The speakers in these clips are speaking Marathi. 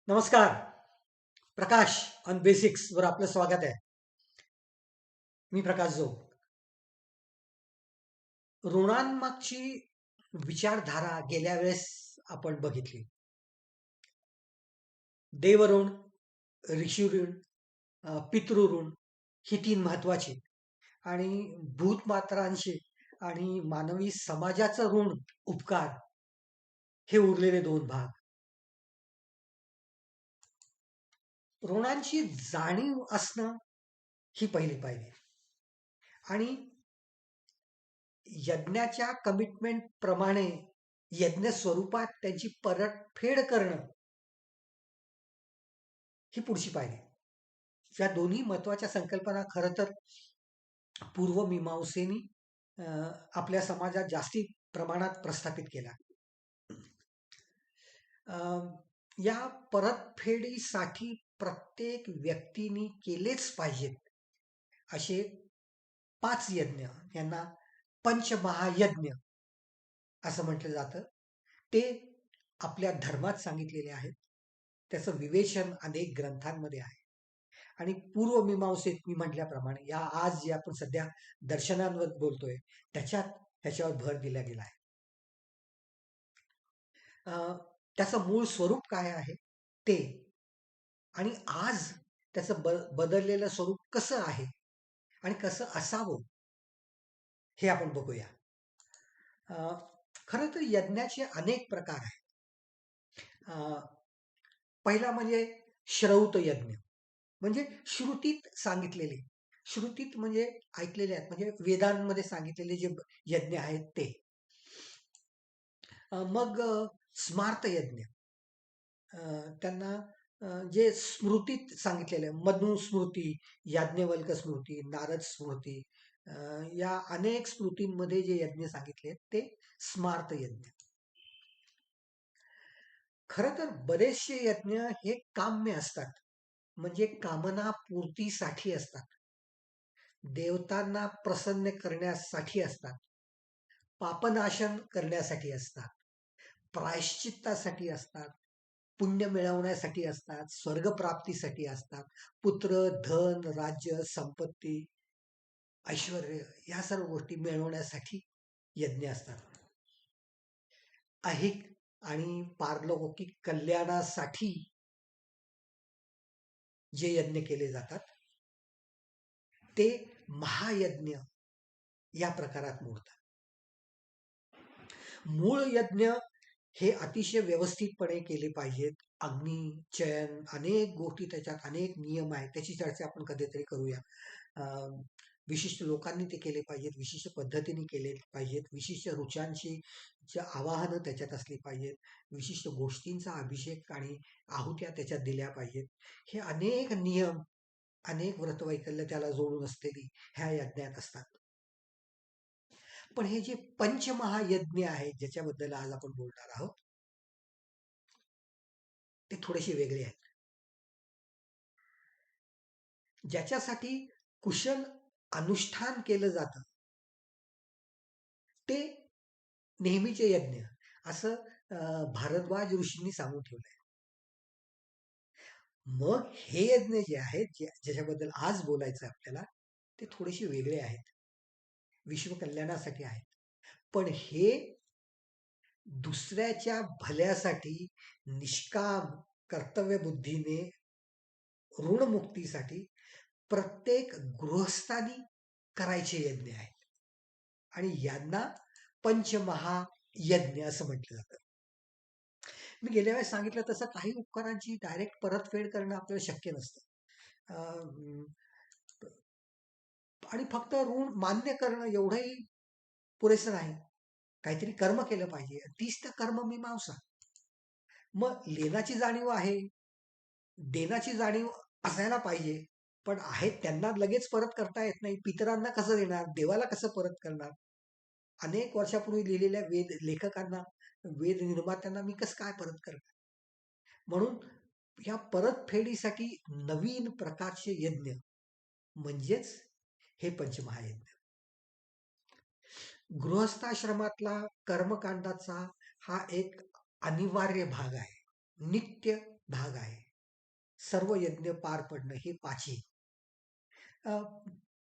नमस्कार. प्रकाश ऑन बेसिक्स वर आपलं स्वागत आहे. मी प्रकाश जो. ऋणांमागची विचारधारा गेल्या वेळेस आपण बघितली. देवऋण, ऋषीऋण, पितृऋण ही तीन महत्वाची आणि भूतमात्रांशी आणि मानवी समाजाचं ऋण उपकार हे उरलेले दोन भाग. ऋणांची जाणीव असणं ही पहिली पायरी आणि यज्ञाच्या कमिटमेंट प्रमाणे यज्ञ स्वरूपात त्यांची परतफेड करणं ही पुढची पायरी. या दोन्ही महत्वाच्या संकल्पना खरं तर पूर्वमीमांसेनी आपल्या समाजात जास्ती प्रमाणात प्रस्थापित केल्या. या परतफेडीसाठी प्रत्येक व्यक्तीने केलेच पाहिजेत असे 5 यज्ञ, यांना पंचमहायज्ञ असं म्हटलं जातं, ते आपल्या धर्मात सांगितलेले आहेत. त्याचं विवेचन अनेक ग्रंथांमध्ये आहे आणि पूर्वमीमांसेत मी म्हटल्याप्रमाणे या आज जे आपण सध्या दर्शनांवर बोलतोय ह्याच्यावर भर दिला गेला आहे. त्याचं मूळ स्वरूप काय आहे ते आणि आज त्याचं बदललेलं स्वरूप कसं आहे आणि कसं असावं हे आपण बघूया. खरं तर यज्ञाचे अनेक प्रकार आहेत. पहिला म्हणजे श्रौत यज्ञ, म्हणजे श्रुतीत सांगितलेले, श्रुतीत म्हणजे ऐकलेले आहेत, म्हणजे वेदांमध्ये सांगितलेले जे यज्ञ आहेत ते. मग स्मार्त यज्ञ, त्यांना जे स्मृतीत सांगितलेले, मनुस्मृती, याज्ञवल्क स्मृती, नारद स्मृती, या अनेक स्मृतींमध्ये जे यज्ञ सांगितले ते स्मार्त यज्ञ. खरं तर बरेचसे यज्ञ हे काम्य असतात, म्हणजे कामना पूर्तीसाठी असतात, देवतांना प्रसन्न करण्यासाठी असतात, पापनाशन करण्यासाठी असतात, प्रायश्चित्तासाठी असतात, पुण्य मिळवण्यासाठी असतात, स्वर्गप्राप्तीसाठी असतात, पुत्र, धन, राज्य, संपत्ती, ऐश्वर या सर्व गोष्टी मिळवण्यासाठी यज्ञ असतात. ऐहिक आणि पारलौकिक कल्याणासाठी जे यज्ञ केले जातात ते महायज्ञ या प्रकारात मोडतात. मूळ यज्ञ हे अतिशय व्यवस्थितपणे केले पाहिजेत. अग्नी, चयन, अनेक गोष्टी त्याच्यात, अनेक नियम आहेत. त्याची चर्चा आपण कधीतरी करूया. विशिष्ट लोकांनी ते केले पाहिजेत, विशिष्ट पद्धतीने केले पाहिजेत, विशिष्ट ऋचांची आवाहनं त्याच्यात असली पाहिजेत, विशिष्ट गोष्टींचा अभिषेक आणि आहुत्या त्याच्यात दिल्या पाहिजेत. हे अनेक नियम, अनेक व्रतवैकल्य त्याला जोडून असलेली ह्या यज्ञात असतात. पण हे जे पंचमहायज्ञ आहेत ज्याच्याबद्दल आज आपण बोलणार आहोत ते थोडेसे वेगळे आहेत. ज्याच्यासाठी कुशल अनुष्ठान केलं जातं ते नेहमीचे यज्ञ असं भारद्वाज ऋषींनी सांगून ठेवलंय. मग हे यज्ञ जे आहेत, ज्याच्याबद्दल आज बोलायचं आपल्याला, ते थोडेसे वेगळे आहेत, विश्व कल्याणासाठी आहेत. पण हे दुसऱ्याच्या भल्यासाठी निष्काम कर्तव्य बुद्धीने ऋणमुक्तीसाठी प्रत्येक गृहस्थानी करायचे यज्ञ आहेत आणि यांना पंचमहायज्ञ असं म्हटलं जातं. मी गेल्या वेळेस सांगितलं तसं काही उपकारांची डायरेक्ट परतफेड करणं आपल्याला शक्य नसतं आणि फक्त ऋण मान्य करणं एवढंही पुरेसं नाही. काहीतरी कर्म केलं पाहिजे, तीच तर कर्म मीमांसा. मग लेण्याची जाणीव आहे, देण्याची जाणीव असायला पाहिजे, पण आहेत त्यांना लगेच परत करता येत नाही. पितरांना कसं देणार, देवाला कसं परत करणार? अनेक वर्षापूर्वी लिहिलेल्या वेद लेखकांना, वेद निर्मात्यांना मी कसं काय परत करणार? म्हणून या परतफेडीसाठी नवीन प्रकारचे यज्ञ म्हणजेच हे पंचमहायज्ञ. गृहस्थाश्रमातला कर्मकांडाचा हा एक अनिवार्य भाग आहे, नित्य भाग आहे. सर्व यज्ञ पार पडणं हे पाची. अ,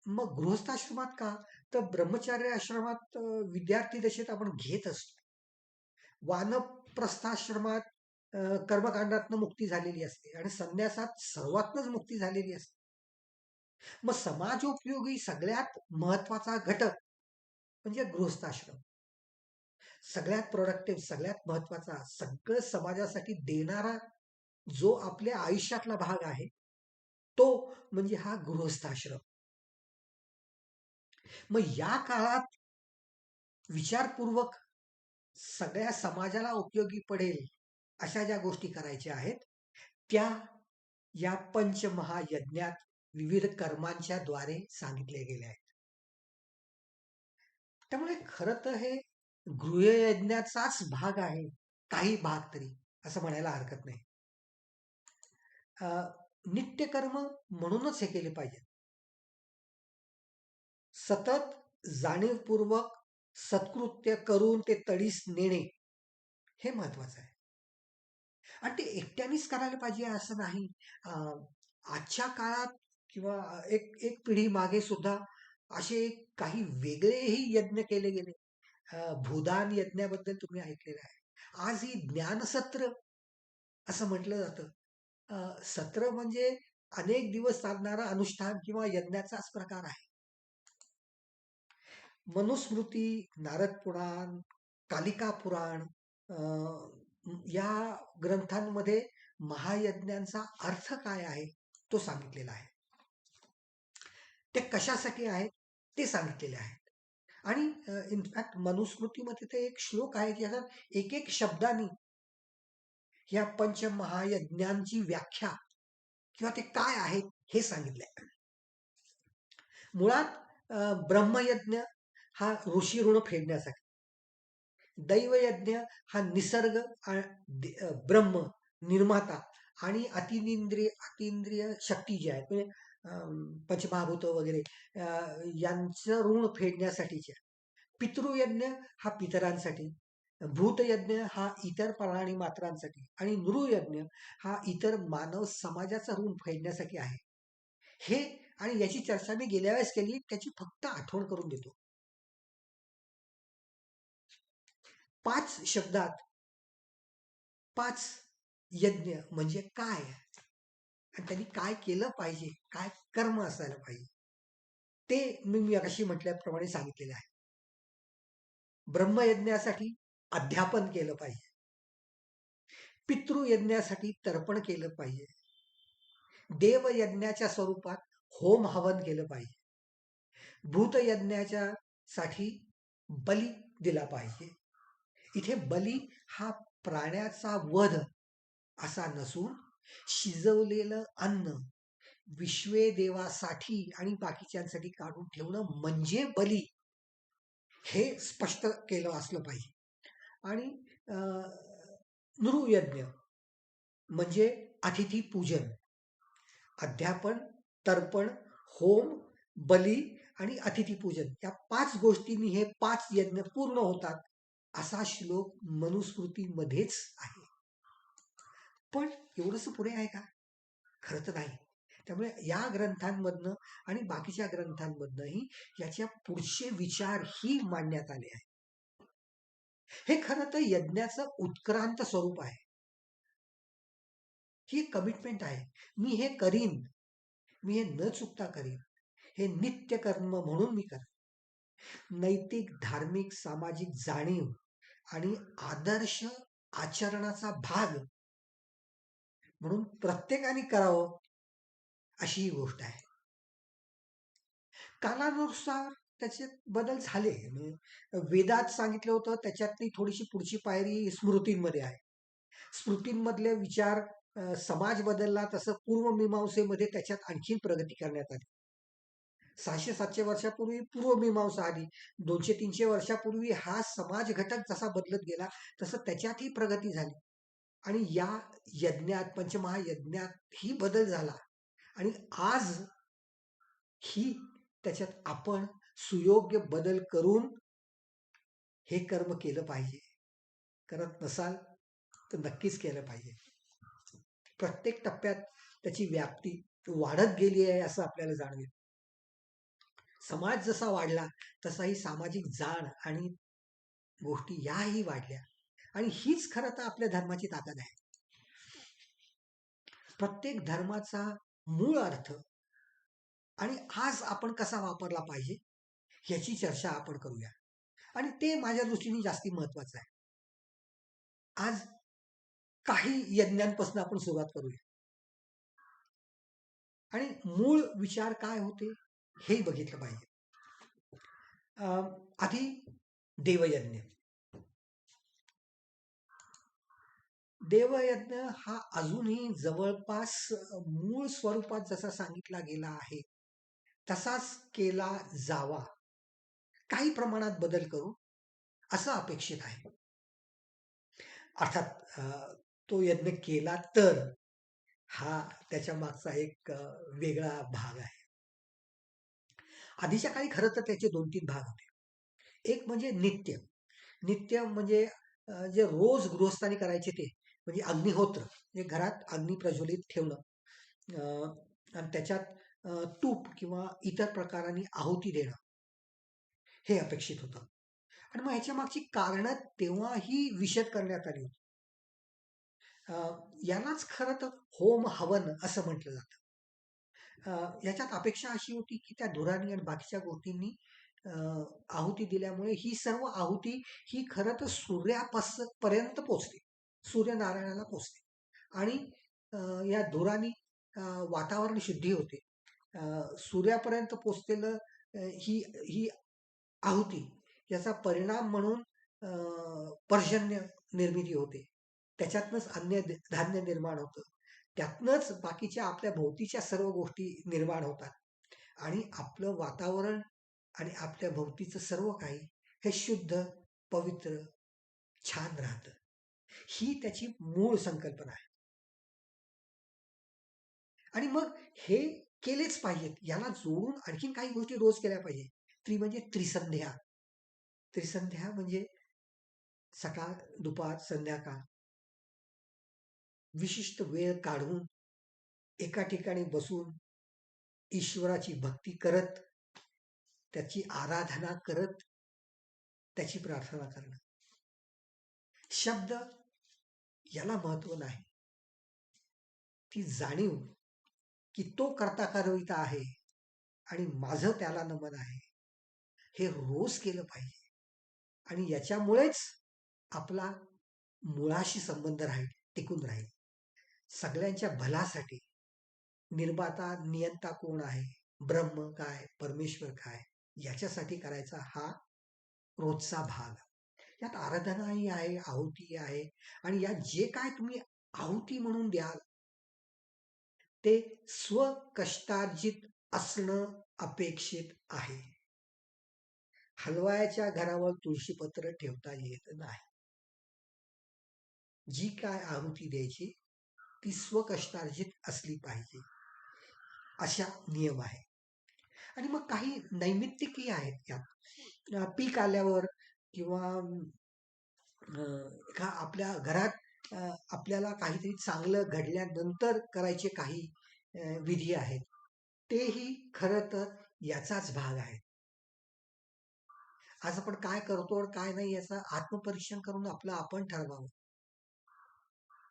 मग गृहस्थाश्रमात का? तर ब्रह्मचार्य आश्रमात विद्यार्थी दशेत आपण घेत असतो. वानप्रस्थाश्रमात कर्मकांडातनं मुक्ती झालेली असते आणि संन्यासात सर्वातनच मुक्ती झालेली असते. मग समाजोपयोगी सगळ्यात महत्वाचा घटक म्हणजे गृहस्थाश्रम. सगळ्यात प्रोडक्टिव्ह, सगळ्यात महत्वाचा, सगळं समाजासाठी देणारा जो आपल्या आयुष्यातला भाग आहे, तो म्हणजे हा गृहस्थाश्रम. मग या काळात विचारपूर्वक सगळ्या समाजाला उपयोगी पडेल अशा ज्या गोष्टी करायच्या आहेत, त्या या पंचमहायज्ञात विविध कर्मांच्या द्वारे सांगितले गेले आहेत. त्यामुळे खरं तर हे गृहयज्ञाचाच भाग आहे, काही भाग तरी, असं म्हणायला हरकत नाही. नित्यकर्म म्हणूनच हे केले पाहिजे. सतत जाणीवपूर्वक सत्कृत्य करून ते तडीस नेणे हे महत्वाचं आहे. आणि ते एकट्यानेच करायला पाहिजे असं नाही. आजच्या काळात किंवा एक एक पिढी मागे सुद्धा असे काही वेगळेही यज्ञ केले गेले. भूदान यज्ञाबद्दल तुम्ही ऐकलेलं आहे. आज ही ज्ञानसत्र असं म्हटलं जातं. सत्र म्हणजे अनेक दिवस चालणारा अनुष्ठान किंवा यज्ञाचाच प्रकार आहे. मनुस्मृती, नारद पुराण, कालिका पुराण या ग्रंथांमध्ये महायज्ञांचा अर्थ काय आहे तो सांगितलेला आहे. ते कशासाठी आहेत ते सांगितलेले आहेत. आणि इनफॅक्ट मनुस्मृतीमध्ये ते एक श्लोक आहे ज्याच्यात एक एक शब्दांनी या पंचमहायज्ञांची व्याख्या किंवा ते काय आहेत हे सांगितलंय. मुळात ब्रह्मयज्ञ हा ऋषी ऋण फेडण्यासाठी, दैवयज्ञ हा निसर्ग ब्रह्म निर्माता आणि अतिंद्रिय शक्ती जी आहे म्हणजे पंचमहाभूत वगैरे यांचं ऋण फेडण्यासाठीचे. पितृयज्ञ हा पितरांसाठी, भूतयज्ञ हा इतर प्राणी मात्रांसाठी आणि नृयज्ञ हा इतर मानव समाजाचा ऋण फेडण्यासाठी आहे. हे आणि याची चर्चा मी गेल्या वेळेस केली, त्याची फक्त आठवण करून देतो. 5 शब्दात 5 यज्ञ म्हणजे काय आणि त्यांनी काय केलं पाहिजे, काय कर्म असायला पाहिजे, ते मी अशी म्हटल्याप्रमाणे सांगितलेलं आहे. ब्रह्मयज्ञासाठी अध्यापन केलं पाहिजे, पितृयज्ञासाठी तर्पण केलं पाहिजे, देवयज्ञाच्या स्वरूपात होम हवन केलं पाहिजे, भूतयज्ञाच्या साठी बली दिला पाहिजे. इथे बली हा प्राण्याचा वध असा नसून शिजवलेलं अन्न विश्वे देवासाठी आणि बाकीच्यांसाठी काढून ठेवणं म्हणजे बली, हे स्पष्ट केलं असलं पाहिजे. आणि नृयज्ञ म्हणजे अतिथी पूजन, अध्यापन, तर्पण, होम, बली आणि अतिथी पूजन या 5 गोष्टींनी हे 5 यज्ञ पूर्ण होतात असा श्लोक मनुस्मृतीमध्येच आहे. पण एवढंच पुरे आहे का? खरं तर नाही. त्यामुळे या ग्रंथांमधनं आणि बाकीच्या ग्रंथांमधनंही याच्या पुढचे विचारही मांडण्यात आले आहेत. हे खरं तर यज्ञाचं उत्क्रांत स्वरूप आहे. ही कमिटमेंट आहे. मी हे करीन, मी हे न चुकता करीन, हे नित्य कर्म म्हणून मी करेन. नैतिक, धार्मिक, सामाजिक जाणीव आणि आदर्श आचरणाचा भाग म्हणून प्रत्येकाने करावं अशी ही गोष्ट आहे. कालानुसार त्याचे बदल झाले. वेदात सांगितलं होतं त्याच्यातली थोडीशी पुढची पायरी स्मृतींमध्ये आहे. स्मृतींमधले विचार समाज बदलला तसं पूर्वमीमांसेमध्ये त्याच्यात आणखीन प्रगती करण्यात आली. 600-700 वर्षापूर्वी पूर्वमीमांसा आली. 200-300 वर्षापूर्वी हा समाज घटक जसा बदलत गेला तसं त्याच्यातही प्रगती झाली. आणि या यज्ञात पंचमहायज्ञात ही बदल झाला आणि आज ही त्याच्यात आपण सुयोग्य बदल करून हे कर्म केलं पाहिजे. करत नसाल तर नक्कीच केलं पाहिजे. प्रत्येक टप्प्यात त्याची व्याप्ती वाढत गेली आहे असं आपल्याला जाणवेल. समाज जसा वाढला तसा ही सामाजिक जाण आणि गोष्टी याही वाढल्या आणि हीच खरं तर आपल्या धर्माची ताकद आहे. प्रत्येक धर्माचा मूळ अर्थ आणि आज आपण कसा वापरला पाहिजे याची चर्चा आपण करूया आणि ते माझ्या दृष्टीने जास्ती महत्वाचं आहे. आज काही यज्ञांपासून आपण सुरुवात करूया आणि मूळ विचार काय होते हेही बघितलं पाहिजे. आधी देवयज्ञ. देवयज्ञ हा अजूनही जवळपास मूळ स्वरूपात जसा सांगितला गेला आहे तसाच केला जावा, काही प्रमाणात बदल करू असं अपेक्षित आहे. अर्थात तो यज्ञ केला तर हा त्याच्या मागचा एक वेगळा भाग आहे. आधीच्या काळी खरं तर त्याचे 2-3 भाग होते. एक म्हणजे नित्य. नित्य म्हणजे जे रोज गृहस्थानी करायचे ते म्हणजे अग्निहोत्र, म्हणजे घरात अग्नी प्रज्वलित ठेवणं आणि त्याच्यात तूप किंवा इतर प्रकारांनी आहुती देणं हे अपेक्षित होतं. आणि मग ह्याच्या मागची कारणं तेव्हाही विशद करण्यात आली होती. यालाच खरं तर होम हवन असं म्हटलं जातं. याच्यात अपेक्षा अशी होती की त्या धुरानी आणि बाकीच्या गोष्टींनी आहुती दिल्यामुळे ही सर्व आहुती ही खरं तर सूर्यापर्यंत पोचते, सूर्यनारायणाला पोचते आणि या धुरानी वातावरण शुद्धी होते. सूर्यापर्यंत पोचलेलं ही ही आहुती याचा परिणाम म्हणून पर्जन्य निर्मिती होते. त्याच्यातनंच अन्य धान्य निर्माण होतं. त्यातनंच बाकीच्या आपल्या भोवतीच्या सर्व गोष्टी निर्माण होतात आणि आपलं वातावरण आणि आपल्या भोवतीचं सर्व काही हे शुद्ध, पवित्र, छान राहतं. ही त्याची मूळ संकल्पना आहे. आणि मग हे केलेच पाहिजेत. याला जोडून आणखीन काही गोष्टी रोज केल्या पाहिजे. म्हणजे त्रिसंध्या. त्रिसंध्या म्हणजे सकाळ, दुपार, संध्याकाळ विशिष्ट वेळ काढून एका ठिकाणी बसून ईश्वराची भक्ती करत, त्याची आराधना करत, त्याची प्रार्थना करणं. शब्द याला महत्व नाही. ती जाणीव की तो कर्ता करविता आहे आणि माझं त्याला नमन आहे. हे रोज केलं पाहिजे आणि याच्यामुळेच आपला मुळाशी संबंध राहील, टिकून राहील. सगळ्यांच्या भल्यासाठी निर्माता, नियंता कोण आहे, ब्रह्म काय, परमेश्वर काय, याच्यासाठी करायचा हा रोजचा भाग. यात आराधनाही आहे, आहुती आहे आणि यात जे काय तुम्ही आहुती म्हणून द्याल ते स्वकष्टार्जित असणं अपेक्षित आहे. हलवायाच्या घरावर तुळशीपत्र ठेवता येत नाही. जी काय आहुती द्यायची ती स्वकष्टार्जित असली पाहिजे, अशा नियम आहे. आणि मग काही नैमित्तिकही आहेत यात. पीक आल्यावर किंवा आपल्या घरात आपल्याला काहीतरी चांगलं घडल्यानंतर करायचे काही विधी आहेत. तेही खरं तर याचाच भाग आहे. आज आपण काय करतो आणि काय नाही याचा आत्मपरीक्षण करून आपलं आपण ठरवावं.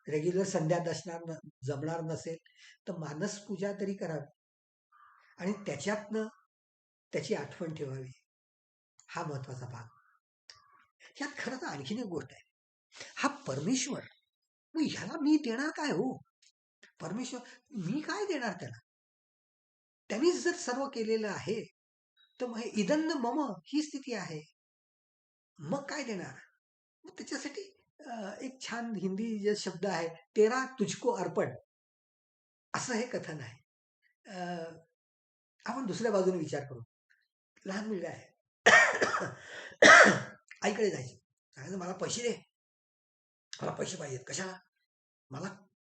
रेग्युलर संध्या दर्शनात जमणार नसेल तर मानस पूजा तरी करावी आणि त्याच्यातनं त्याची आठवण ठेवावी. हा महत्वाचा भाग. यात खरं तर आणखीन एक गोष्ट आहे. हा परमेश्वर, मग ह्याला मी देणार काय हो? परमेश्वर मी काय देणार त्याला? त्यांनीच जर सर्व केलेलं आहे तर मग इदन्न मम ही स्थिती आहे. मग काय देणार? मग त्याच्यासाठी एक छान हिंदी जे शब्द आहे, तेरा तुझको अर्पण असं हे कथन आहे. आपण दुसऱ्या बाजूने विचार करू. लहान मुलगा आहे. आईकडे जायचं, मला पैसे दे, मला पैसे पाहिजेत. कशाला? मला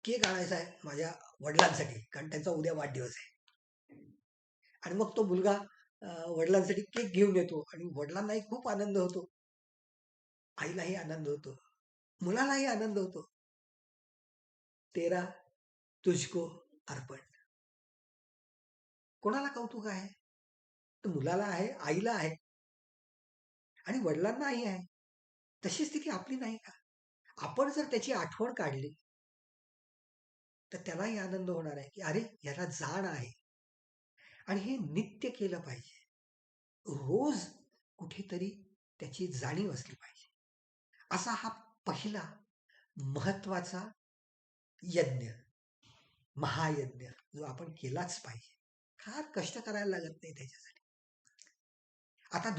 केक आणायचा आहे माझ्या वडिलांसाठी, कारण त्यांचा उद्या वाढदिवस आहे. आणि मग तो मुलगा वडिलांसाठी केक घेऊन येतो आणि वडिलांनाही खूप आनंद होतो, आईलाही आनंद होतो, मुलालाही आनंद होतो. तेरा तुझको अर्पण. कोणाला कौतुक आहे? तर मुलाला आहे, आईला आहे आणि वडिलांनाही आहे. तशी स्थिती आपली नाही का? आपण जर त्याची आठवण काढली तर त्यालाही आनंद होणार आहे, की अरे याला जाण आहे आणि हे नित्य केलं पाहिजे. रोज कुठेतरी त्याची जाणीव असली पाहिजे. असा हा पहिला महत्वाचा यज्ञ, महायज्ञ जो आपण केलाच पाहिजे. फार कष्ट करायला लागत नाही त्याच्यासाठी. आता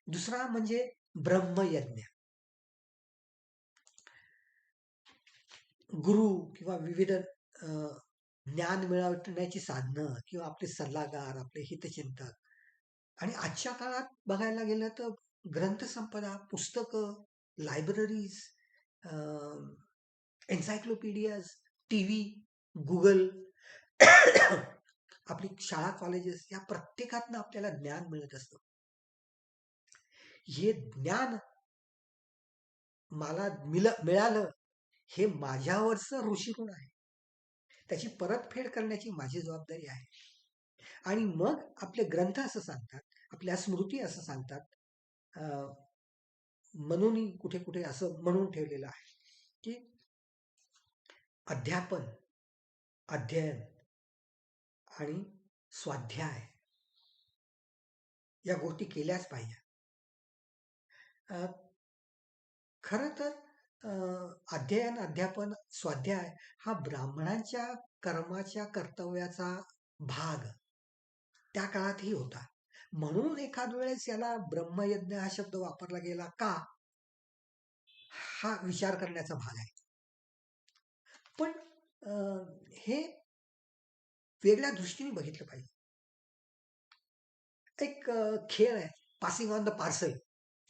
दुसरा म्हणजे ब्रह्मयज्ञ. गुरु किंवा विविध ज्ञान मिळवण्याची साधनं किंवा आपले सल्लागार, आपले हितचिंतक आणि आजच्या काळात बघायला गेलं तर ग्रंथसंपदा, पुस्तकं, लायब्ररीज, एन्सायक्लोपीडियाज, टीव्ही, गुगल, आपली शाळा, कॉलेजेस या प्रत्येकातनं आपल्याला ज्ञान मिळत असतं. हे ज्ञान मला मिळालं हे माझ्यावरचं ऋषीऋण आहे. त्याची परतफेड करण्याची माझी जबाबदारी आहे. आणि मग आपले ग्रंथ असं सांगतात, आपल्या स्मृती असं सांगतात, म्हणून कुठे कुठे असं म्हणून ठेवलेलं आहे की अध्यापन, अध्ययन आणि स्वाध्याय या गोष्टी केल्याच पाहिजे. खरं तर अध्ययन, अध्यापन, स्वाध्याय हा ब्राह्मणांच्या कर्माच्या कर्तव्याचा भाग त्या काळातही होता. म्हणून एखाद वेळेस याला ब्रह्मयज्ञ हा शब्द वापरला गेला का, हा विचार करण्याचा भाग आहे. पण हे वेगळ्या दृष्टीने बघितलं पाहिजे. एक खेळ आहे पासिंग ऑन द पार्सल,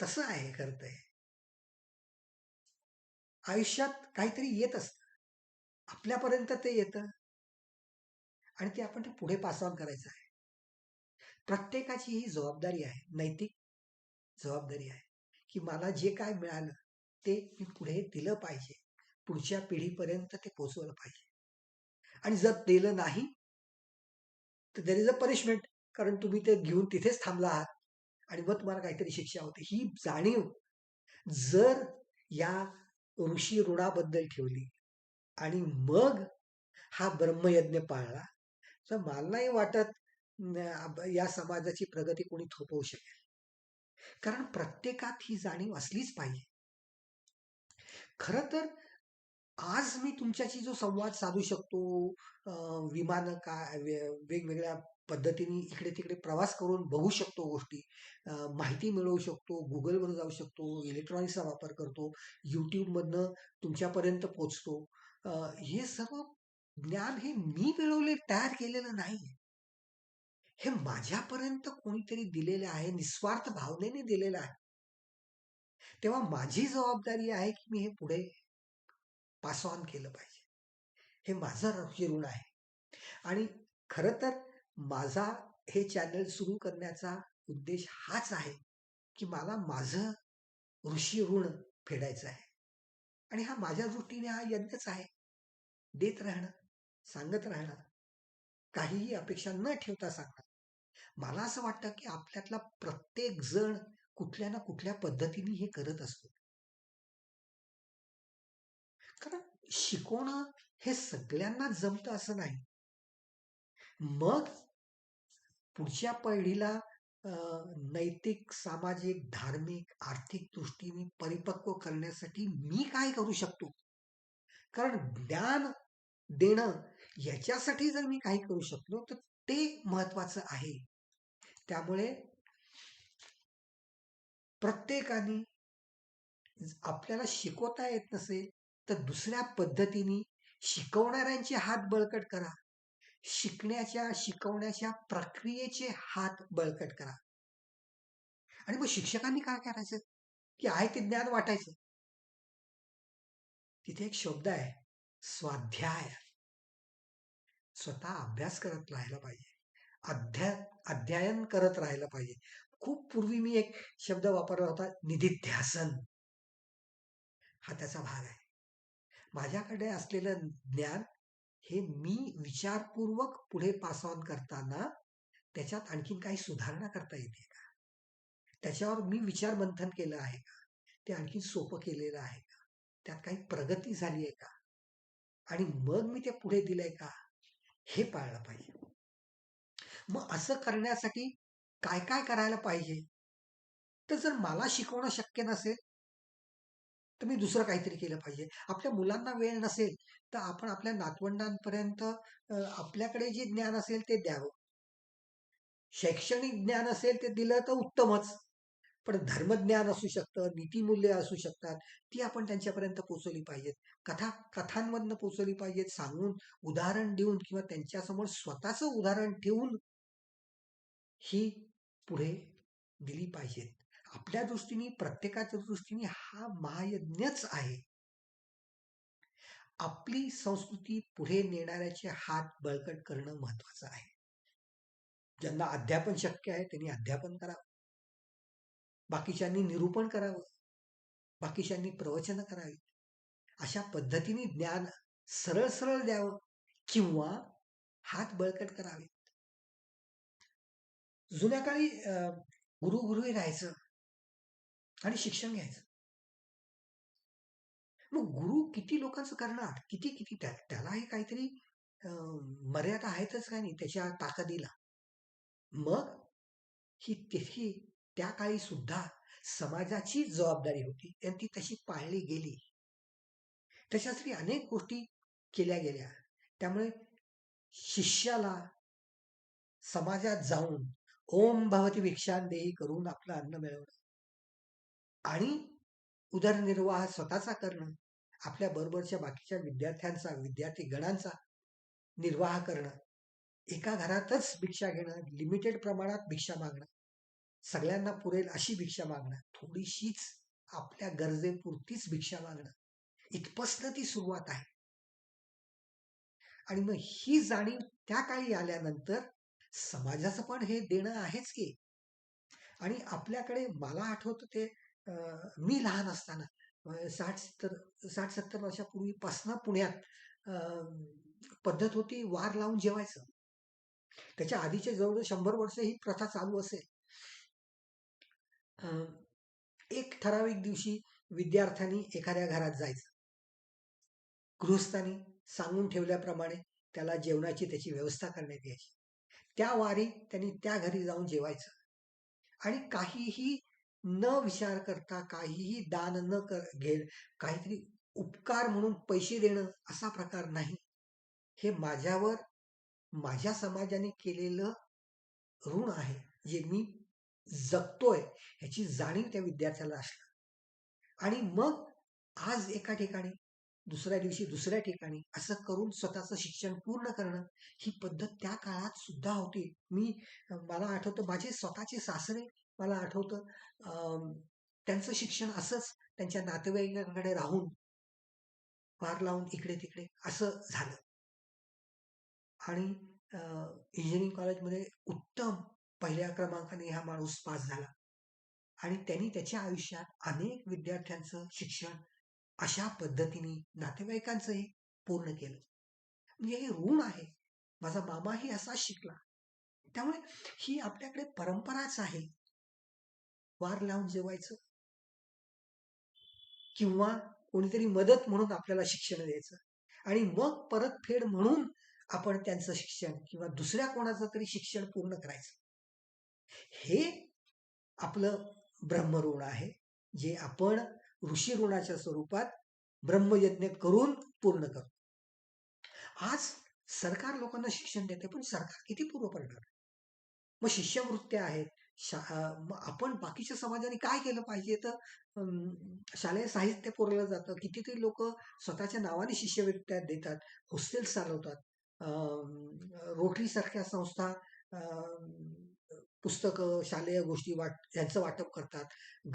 तसं आहे खरं तर. आयुष्यात काहीतरी येत असतं, आपल्यापर्यंत ते येतं आणि ते आपण पुढे पास ऑन करायचं आहे. प्रत्येकाची ही जबाबदारी आहे, नैतिक जबाबदारी आहे, की मला जे काय मिळालं ते मी पुढे दिलं पाहिजे, पुढच्या पिढीपर्यंत ते पोहोचवलं पाहिजे. आणि जर दिलं नाही तर देर इज अ पनिशमेंट, कारण तुम्ही ते घेऊन तिथेच थांबला आहात आणि मग तुम्हाला काहीतरी शिक्षा होते. ही जाणीव जर या ऋषी ऋणाबद्दल ठेवली आणि मग हा ब्रह्मयज्ञ पाळला तर मला नाही वाटत या समाजाची प्रगती कोणी थोपवू शकेल. कारण प्रत्येकात ही जाणीव असलीच पाहिजे. खरं तर आज मी तुमच्याशी जो संवाद साधू शकतो, विमान काय वेगवेगळ्या पद्धतीने इकडे तिकडे प्रवास करून बघू शकतो गोष्टी, माहिती मिळवू शकतो, गुगलवर जाऊ शकतो, इलेक्ट्रॉनिक्सचा वापर करतो, युट्यूबमधनं तुमच्यापर्यंत पोचतो. हे सर्व ज्ञान हे मी मिळवले तयार केलेलं नाही, हे माझ्यापर्यंत कोणीतरी दिलेलं आहे, निस्वार्थ भावनेने दिलेलं आहे. तेव्हा माझी जबाबदारी आहे की मी हे पुढे पास ऑन केलं पाहिजे. हे माझं ऋण आहे. आणि खरं तर माझा हे चॅनल सुरू करण्याचा उद्देश हाच आहे की मला माझं ऋषी ऋण फेडायचं आहे. आणि हा माझ्या दृष्टीने हा यज्ञच आहे. देत राहणं, सांगत राहणं, काहीही अपेक्षा न ठेवता सांगणं. मला असं वाटतं की आपल्यातला प्रत्येक जण कुठल्या ना कुठल्या पद्धतीने हे करत असतो. कारण शिकवणं हे सगळ्यांनाच जमतं असं नाही. मग पुढच्या पिढीला नैतिक, सामाजिक, धार्मिक, आर्थिक दृष्टीने परिपक्व करण्यासाठी मी काय करू शकतो? कारण ज्ञान देणं याच्यासाठी जर मी काही करू शकलो तर ते महत्वाचं आहे. त्यामुळे प्रत्येकाने आपल्याला शिकवता येत नसेल तर दुसऱ्या पद्धतीने शिकवणाऱ्यांचे हात बळकट करा. शिकवण्याच्या प्रक्रियेचे हात बळकट करा. आणि मग शिक्षकांनी काय करायचं की आहे ते ज्ञान वाटायचं. तिथे एक शब्द आहे, स्वाध्याय. स्वतः अभ्यास करत राहायला पाहिजे, अध्ययन करत राहायला पाहिजे. खूप पूर्वी मी एक शब्द वापरला होता, निधिध्यासन. हा त्याचा भाग आहे. माझ्याकडे असलेलं ज्ञान हे मी विचारपूर्वक पुढे पास ऑन करताना त्याच्यात आणखीन काही सुधारणा करता येते का? त्याच्यावर मी विचार मंथन केलं आहे का? ते आणखी सोपं केलेलं आहे का? त्यात काही प्रगती झाली आहे का? आणि मग मी ते पुढे दिलंय का? हे पाळलं पाहिजे. मग असं करण्यासाठी काय काय करायला पाहिजे? तर जर मला शिकवणं शक्य नसेल, तर मी दुसरं काहीतरी केलं पाहिजे. आपल्या मुलांना वेळ नसेल, तर आपण आपल्या नातवंडांपर्यंत आपल्याकडे जे ज्ञान असेल ते द्यावं. शैक्षणिक ज्ञान असेल ते दिलं तर उत्तमच. पण धर्मज्ञान असू शकतं, नीतिमूल्य असू शकतात, ती आपण त्यांच्यापर्यंत पोहोचवली पाहिजेत. कथांमधनं पोहोचवली पाहिजेत, सांगून, उदाहरण देऊन किंवा त्यांच्यासमोर स्वतःचं उदाहरण ठेवून ही पुढे दिली पाहिजेत. आपल्या दृष्टीने, प्रत्येकाच्या दृष्टीने हा महायज्ञच आहे. आपली संस्कृती पुढे नेणाऱ्याचे हात बळकट करणं महत्वाचं आहे. ज्यांना अध्यापन शक्य आहे त्यांनी अध्यापन करावं. बाकीच्यांनी निरूपण करावं. बाकीच्यांनी प्रवचन करावी. अशा पद्धतीने ज्ञान सरळ सरळ द्यावं किंवा हात बळकट करावे. जुन्या काळी गुरु गुरुही राहायचं आणि शिक्षण घ्यायचं. मग गुरु किती लोकांचं करणार? किती किती त्यालाही काहीतरी मर्यादा आहेतच का नाही त्याच्या ताकदीला. मग ही त्या काळी सुद्धा समाजाची जबाबदारी होती आणि ती तशी पाळली गेली. त्याच्यासाठी अनेक गोष्टी केल्या गेल्या. त्यामुळे शिष्याला समाजात जाऊन ओम भवती भिक्षांदेही करून आपलं अन्न मिळवणं आणि उदरनिर्वाह स्वतःचा करणं, आपल्या बरोबरच्या बाकीच्या विद्यार्थ्यांचा, विद्यार्थी गणांचा निर्वाह करणं, एका घरातच भिक्षा घेणं, लिमिटेड प्रमाणात भिक्षा मागणं, सगळ्यांना पुरेल अशी भिक्षा मागणं, थोडीशीच आपल्या गरजेपुरतीच भिक्षा मागणं, इथपासनं ती सुरुवात आहे. आणि मग ही जाणीव त्या काळी आल्यानंतर समाजाचं पण हे देणं आहेच की. आणि आपल्याकडे मला आठवतं ते मी लहान असताना 60-70 वर्षापूर्वीपासनं पुण्यात पद्धत होती वार लावून जेवायचं. त्याच्या आधीचे जवळजवळ 100 वर्ष ही प्रथा चालू असेल. एक ठराविक दिवशी विद्यार्थ्यांनी एखाद्या घरात जायचं. गृहस्थांनी सांगून ठेवल्याप्रमाणे त्याला जेवणाची त्याची व्यवस्था करण्यात यायची. त्या वारी त्यांनी त्या घरी जाऊन जेवायचं आणि काहीही न विचार करता, काहीही दान न घे, काहीतरी उपकार म्हणून पैसे देणं असा प्रकार नाही. हे माझ्यावर माझ्या समाजाने केलेलं ऋण आहे, जे मी जगतोय ह्याची जाणीव त्या विद्यार्थ्याला असणं. आणि मग आज एका ठिकाणी, दुसऱ्या दिवशी दुसऱ्या ठिकाणी असं करून स्वतःचं शिक्षण पूर्ण करणं, ही पद्धत त्या काळात सुद्धा होती. मला आठवतं माझे स्वतःचे सासरे, मला आठवतं त्यांचं शिक्षण असंच त्यांच्या नातेवाईकांकडे राहून वार लावून इकडे तिकडे असं झालं. आणि इंजिनिअरिंग कॉलेजमध्ये उत्तम पहिल्या क्रमांकाने हा माणूस पास झाला आणि त्यांनी त्याच्या आयुष्यात अनेक विद्यार्थ्यांचं शिक्षण अशा पद्धतीने नातेवाईकांचंही पूर्ण केलं. म्हणजे हे ऋण आहे. माझा मामाही असाच शिकला. त्यामुळे ही आपल्याकडे परंपराच आहे. वार लावून जेवायचं किंवा कोणीतरी मदत म्हणून आपल्याला शिक्षण द्यायचं आणि मग परतफेड म्हणून आपण त्यांचं शिक्षण किंवा दुसऱ्या कोणाचं तरी शिक्षण पूर्ण करायचं. हे आपलं ब्रह्मऋण आहे, जे आपण ऋषी ऋणाच्या स्वरूपात ब्रह्मयज्ञ करून पूर्ण करतो. आज सरकार लोकांना शिक्षण देते, पण सरकार किती पूर्ण करणार? मग शिष्यवृत्त्या आहेत. मग आपण बाकीच्या समाजाने काय केलं पाहिजे? तर शालेय साहित्य पुरवलं जातं. कितीतरी लोक स्वतःच्या नावाने शिष्यवृत्त्या देतात, हॉस्टेल्स चालवतात, रोटरी सारख्या संस्था पुस्तकं, शालेय गोष्टी यांचं वाटप करतात,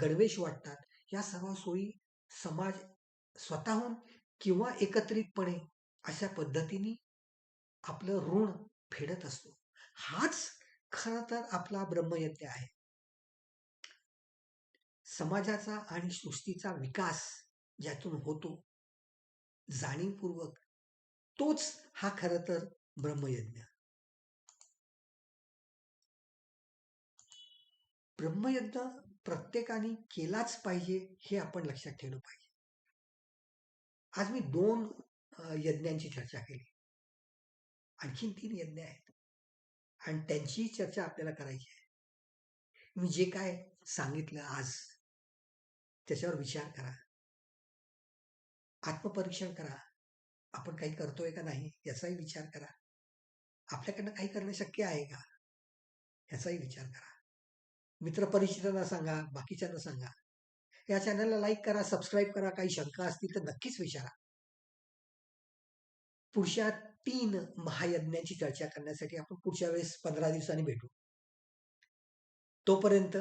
गणवेश वाटतात. या सर्व सोयी समाज स्वतःहून किंवा एकत्रितपणे अशा पद्धतीने आपलं ऋण फेडत असतो. हाच खरं तर आपला ब्रह्मयज्ञ आहे. समाजाचा आणि सृष्टीचा विकास ज्यातून होतो, जाणीवपूर्वक तोच हा खरं तर ब्रह्मयज्ञ. ब्रह्मयज्ञ प्रत्येकाने केलाच पाहिजे हे आपण लक्षात ठेवलं पाहिजे. आज मी 2 यज्ञांची चर्चा केली. आणखीन 3 यज्ञ आहेत आणि त्यांचीही चर्चा आपल्याला करायची आहे. मी जे काय सांगितलं आज त्याच्यावर विचार करा. आत्मपरीक्षण करा. आपण काही करतोय का नाही याचाही विचार करा. आपल्याकडनं काही करणं शक्य आहे का? याचाही विचार करा. मित्रपरिचितांना सांगा, बाकीच्यांना सांगा. या चॅनलला लाईक करा, सबस्क्राईब करा. काही शंका असतील तर नक्कीच विचारा. पुढच्या 3 महायज्ञांची चर्चा करण्यासाठी आपण पुढच्या वेळेस 15 दिवसांनी भेटू. तोपर्यंत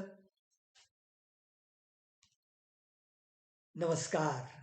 नमस्कार.